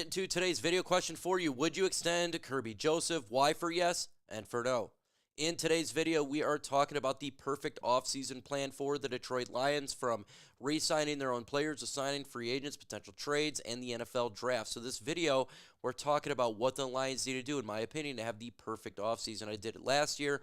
get into today's video question for you. Would you extend Kerby Joseph? Why for yes and for no? In today's video, we are talking about the perfect offseason plan for the Detroit Lions, from re-signing their own players to signing free agents, potential trades, and the NFL draft. So this video, we're talking about what the Lions need to do, in my opinion, to have the perfect offseason. I did it last year,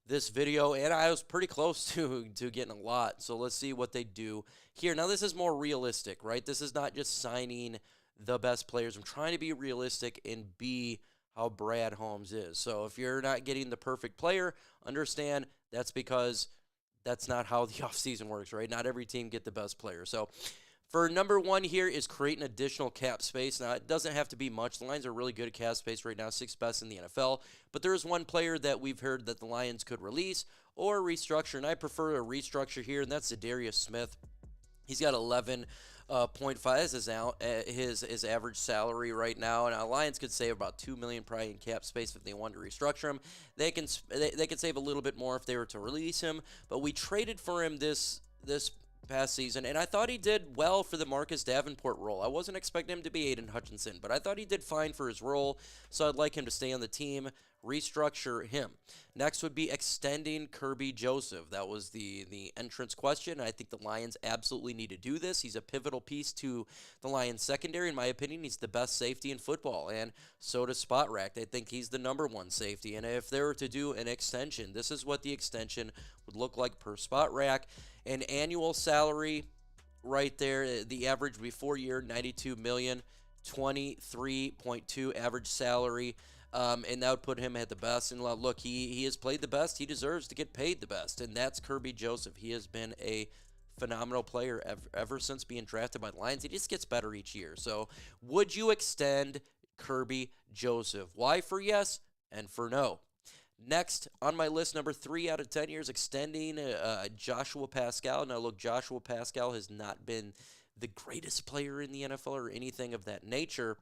this video, and I was pretty close to getting a lot. So let's see what they do here. Now, this is more realistic, right? This is not just signing the best players. I'm trying to be realistic and be how Brad Holmes is. So if you're not getting the perfect player, understand that's because that's not how the offseason works, right? Not every team get the best player. So for number one here is creating additional cap space. Now, it doesn't have to be much. The Lions are really good at cap space right now, 6th best in the NFL. But there is one player that we've heard that the Lions could release or restructure, and I prefer a restructure here, and that's Darius Smith. He's got 11.5 as his average salary right now, and Lions could save about $2 million probably in cap space if they wanted to restructure him. They can save a little bit more if they were to release him, but we traded for him this past season, and I thought he did well for the Marcus Davenport role. I wasn't expecting him to be Aiden Hutchinson, but I thought he did fine for his role, so I'd like him to stay on the team, restructure him. Next would be extending Kerby Joseph. That was the entrance question. I think the Lions absolutely need to do this. He's a pivotal piece to the Lions secondary. In my opinion, he's the best safety in football, and so does Spot Rack. I think he's the #1 safety, and if they were to do an extension, this is what the extension would look like per Spot Rack. An annual salary right there, the average would be 4-year, $92 million, 23.2 average salary. And that would put him at the best. And look, he has played the best. He deserves to get paid the best, and that's Kerby Joseph. He has been a phenomenal player ever since being drafted by the Lions. He just gets better each year. So would you extend Kerby Joseph? Why for yes and for no? Next on my list, number 3 out of 10 years, extending Joshua Paschal. Now, look, Joshua Paschal has not been the greatest player in the NFL or anything of that nature,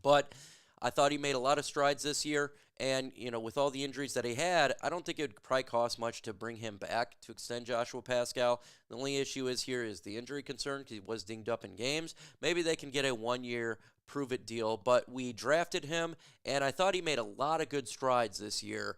but I thought he made a lot of strides this year, and, with all the injuries that he had, I don't think it would probably cost much to bring him back to extend Joshua Paschal. The only issue is the injury concern, because he was dinged up in games. Maybe they can get a 1-year prove-it deal, but we drafted him, and I thought he made a lot of good strides this year,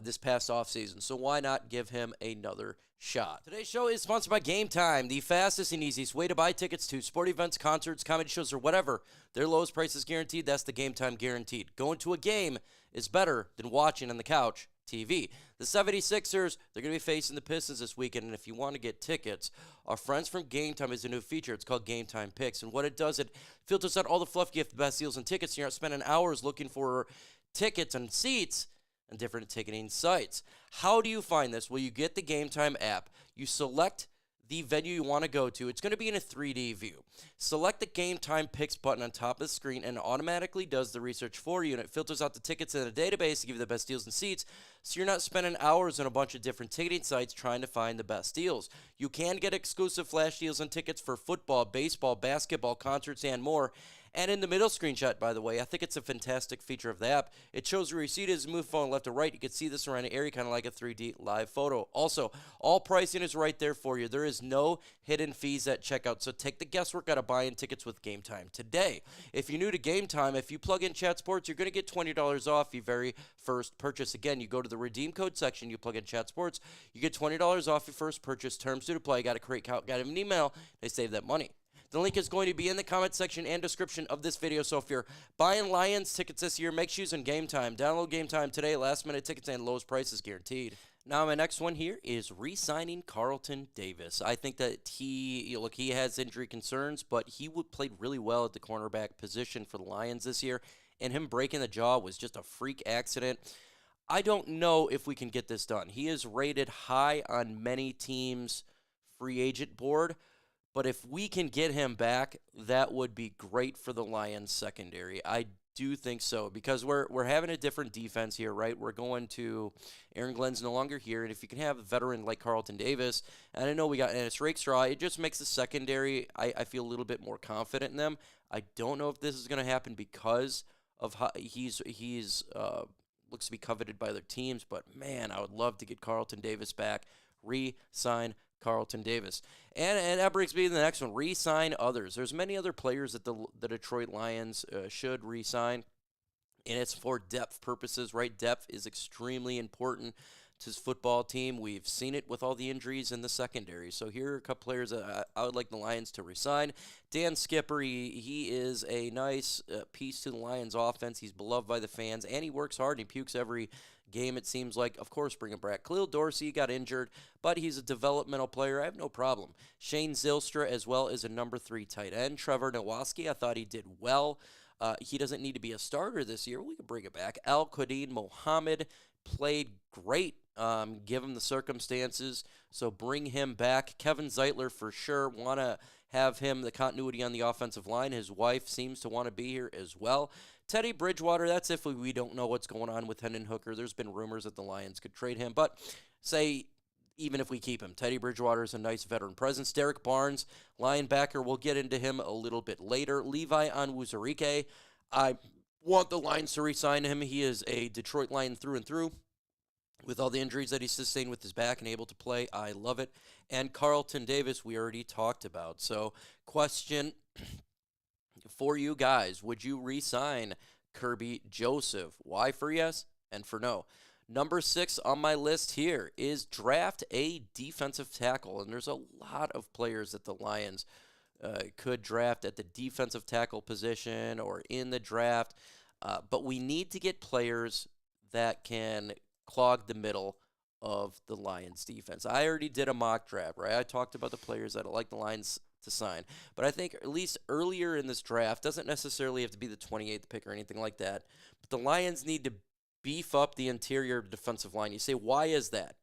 this past offseason, so why not give him another shot? Today's show is sponsored by GameTime, the fastest and easiest way to buy tickets to sport events, concerts, comedy shows, or whatever. Their lowest price is guaranteed. That's the GameTime guaranteed. Going to a game is better than watching on the couch TV. The 76ers, they're going to be facing the Pistons this weekend, and if you want to get tickets, our friends from GameTime has a new feature. It's called GameTime Picks, and what it does, it filters out all the fluff, gift, the best deals and tickets, and you're not spending hours looking for tickets and seats and different ticketing sites. How do you find this? Well, you get the GameTime app. You select the venue you want to go to. It's going to be in a 3D view. Select the GameTime Picks button on top of the screen, and it automatically does the research for you, and it filters out the tickets in a database to give you the best deals and seats, so you're not spending hours on a bunch of different ticketing sites trying to find the best deals. You can get exclusive flash deals on tickets for football, baseball, basketball, concerts, and more. And in the middle screenshot, by the way, I think it's a fantastic feature of the app. It shows where your seat is, move phone left to right. You can see this around the area, kind of like a 3D live photo. Also, all pricing is right there for you. There is no hidden fees at checkout, so take the guesswork out of buying tickets with GameTime today. If you're new to GameTime, if you plug in Chat Sports, you're going to get $20 off your very first purchase. Again, you go to the redeem code section, you plug in Chat Sports, you get $20 off your first purchase. Terms to apply. You got to create account, got an email. They save that money. The link is going to be in the comment section and description of this video. So if you're buying Lions tickets this year, make sure you're using GameTime. Download GameTime today. Last-minute tickets and lowest prices guaranteed. Now, my next one here is re-signing Carlton Davis. I think that he has injury concerns, but he played really well at the cornerback position for the Lions this year, and him breaking the jaw was just a freak accident. I don't know if we can get this done. He is rated high on many teams' free agent board, but if we can get him back, that would be great for the Lions secondary. I do think so, because we're having a different defense here, right? We're going to Aaron Glenn's no longer here, and if you can have a veteran like Carlton Davis, and I know we got Ennis Rakestraw, it just makes the secondary, I feel a little bit more confident in them. I don't know if this is going to happen because of how he's looks to be coveted by other teams, but man, I would love to get Carlton Davis back, re-sign Carlton Davis. And that brings me to the next one. Re-sign others. There's many other players that the Detroit Lions should re-sign, and it's for depth purposes, right? Depth is extremely important to his football team. We've seen it with all the injuries in the secondary. So here are a couple players that I would like the Lions to resign. Dan Skipper, he is a nice piece to the Lions offense. He's beloved by the fans, and he works hard. And he pukes every game, it seems like. Of course, bring him back. Khalil Dorsey got injured, but he's a developmental player. I have no problem. Shane Zylstra, as well as a number 3 tight end. Trevor Nowaski, I thought he did well. He doesn't need to be a starter this year. We can bring it back. Al-Quadin Mohammed played great, given the circumstances, so bring him back. Kevin Zeitler, for sure, want to have him, the continuity on the offensive line. His wife seems to want to be here as well. Teddy Bridgewater, that's if we don't know what's going on with Hendon Hooker. There's been rumors that the Lions could trade him, but say even if we keep him, Teddy Bridgewater is a nice veteran presence. Derrick Barnes, linebacker, we'll get into him a little bit later. Levi Onwuzurike, I want the Lions to re-sign him. He is a Detroit Lion through and through. With all the injuries that he's sustained with his back and able to play, I love it. And Carlton Davis, we already talked about. So, question for you guys. Would you re-sign Kerby Joseph? Why for yes and for no? Number 6 on my list here is draft a defensive tackle. And there's a lot of players that the Lions could draft at the defensive tackle position or in the draft. But we need to get players that can clog the middle of the Lions defense. I already did a mock draft, right? I talked about the players that I like the Lions to sign. But I think at least earlier in this draft, doesn't necessarily have to be the 28th pick or anything like that, but the Lions need to beef up the interior defensive line. You say, why is that?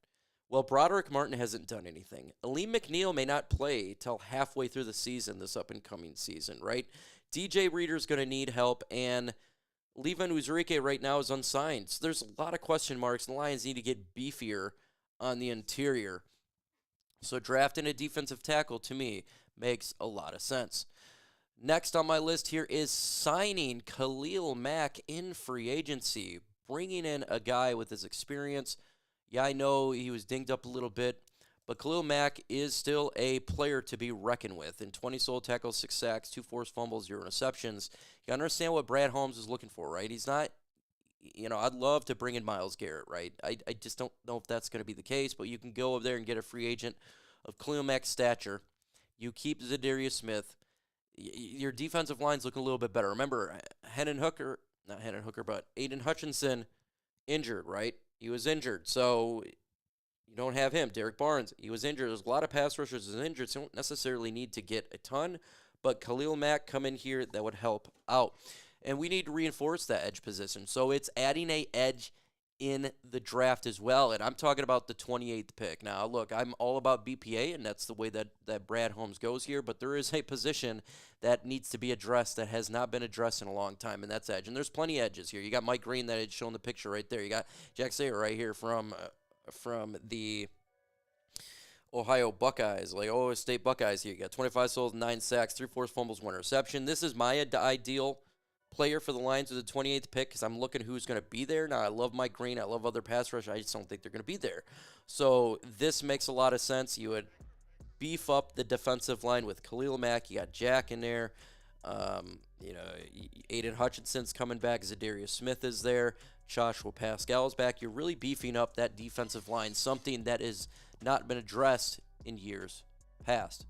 Well, Broderick Martin hasn't done anything. Aleem McNeil may not play till halfway through the season, this up-and-coming season, right? DJ Reader's going to need help, and Levi Onwuzurike right now is unsigned. So there's a lot of question marks, and the Lions need to get beefier on the interior. So drafting a defensive tackle, to me, makes a lot of sense. Next on my list here is signing Khalil Mack in free agency, bringing in a guy with his experience. Yeah, I know he was dinged up a little bit, but Khalil Mack is still a player to be reckoned with. In 20 solo tackles, 6 sacks, 2 forced fumbles, 0 interceptions. You understand what Brad Holmes is looking for, right? He's not, I'd love to bring in Myles Garrett, right? I just don't know if that's going to be the case, but you can go over there and get a free agent of Khalil Mack's stature. You keep Zadarius Smith. Your defensive line's looking a little bit better. Remember, Aiden Hutchinson injured, right? He was injured, so you don't have him. Derrick Barnes, he was injured. There's a lot of pass rushers that are injured, so you don't necessarily need to get a ton. But Khalil Mack come in here, that would help out. And we need to reinforce that edge position. So it's adding a edge in the draft as well. And I'm talking about the 28th pick. Now, look, I'm all about BPA, and that's the way that Brad Holmes goes here. But there is a position that needs to be addressed that has not been addressed in a long time, and that's edge. And there's plenty of edges here. You got Mike Green that had shown the picture right there. You got Jack Sayer right here from the Ohio Buckeyes, like Ohio State Buckeyes here. You got 25 solos, 9 sacks, 3 forced fumbles, 1 interception. This is my ideal player for the Lions with the 28th pick because I'm looking who's going to be there. Now, I love Mike Green. I love other pass rush. I just don't think they're going to be there. So this makes a lot of sense. You would beef up the defensive line with Khalil Mack. You got Jack in there. Aiden Hutchinson's coming back. Zadarius Smith is there. Joshua Paschal's back. You're really beefing up that defensive line, something that has not been addressed in years past.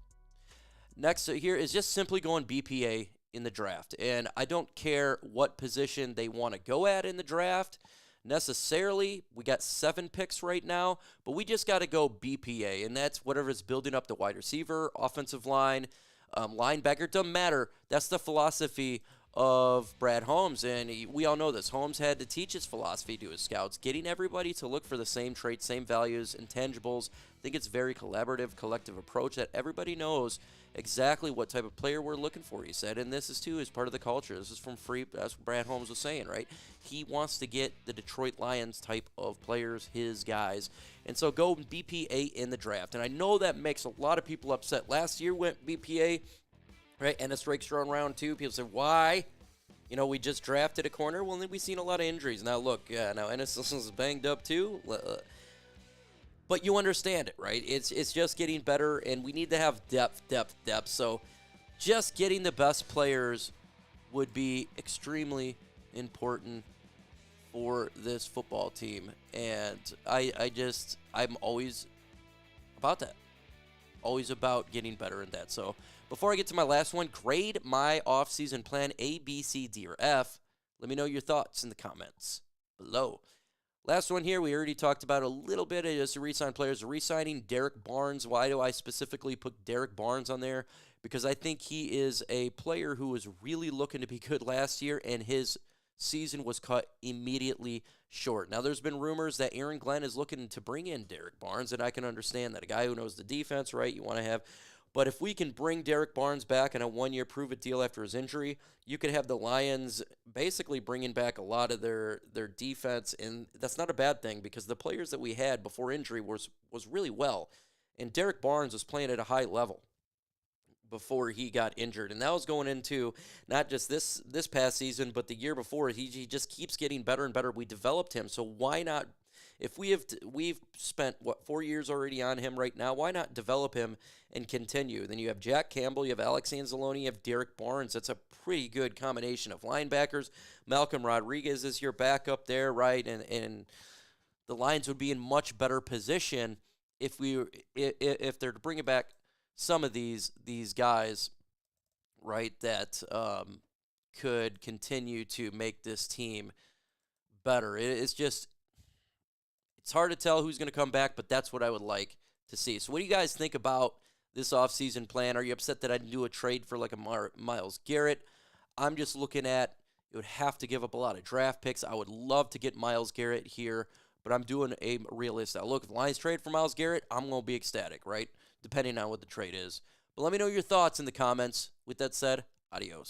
Next here is just simply going BPA in the draft. And I don't care what position they want to go at in the draft necessarily. We got 7 picks right now, but we just got to go BPA, and that's whatever is building up the wide receiver, offensive line, linebacker. Doesn't matter. That's the philosophy of Brad Holmes, and we all know this. Holmes had to teach his philosophy to his scouts, getting everybody to look for the same traits, same values, intangibles. I think it's a very collaborative, collective approach that everybody knows exactly what type of player we're looking for, he said, and this is too is part of the culture. This is from free, that's what Brad Holmes was saying, right? He wants to get the Detroit Lions type of players, his guys, and so go BPA in the draft. And I know that makes a lot of people upset. Last year went BPA, right? Ennis Rake's thrown round 2. People say, why? We just drafted a corner. Well, then we've seen a lot of injuries. Now, look, now Ennis is banged up too. but you understand it, right? It's just getting better, and we need to have depth. So just getting the best players would be extremely important for this football team, and I'm always about that. Always about getting better in that. So before I get to my last one, grade my offseason plan A, B, C, D, or F. Let me know your thoughts in the comments below. Last one here, we already talked about a little bit as the re-sign players. Re-signing Derrick Barnes. Why do I specifically put Derrick Barnes on there? Because I think he is a player who was really looking to be good last year, and his season was cut immediately short. Now, there's been rumors that Aaron Glenn is looking to bring in Derrick Barnes, and I can understand that. A guy who knows the defense, right, you want to have. But if we can bring Derrick Barnes back on a one-year prove-it deal after his injury, you could have the Lions basically bringing back a lot of their defense, and that's not a bad thing because the players that we had before injury was really well, and Derrick Barnes was playing at a high level before he got injured, and that was going into not just this past season, but the year before. He just keeps getting better and better. We developed him, so why not? If we've spent 4 years already on him right now, why not develop him and continue? Then you have Jack Campbell, you have Alex Anzalone, you have Derrick Barnes. That's a pretty good combination of linebackers. Malcolm Rodriguez is your backup there, right? And the Lions would be in much better position if they're to bring back some of these guys, right, that could continue to make this team better. It's hard to tell who's going to come back, but that's what I would like to see. So what do you guys think about this offseason plan? Are you upset that I didn't do a trade for like a Myles Garrett? I'm just looking at it would have to give up a lot of draft picks. I would love to get Myles Garrett here, but I'm doing a realistic. Look, if the Lions trade for Myles Garrett, I'm going to be ecstatic, right? Depending on what the trade is. But let me know your thoughts in the comments. With that said, adios.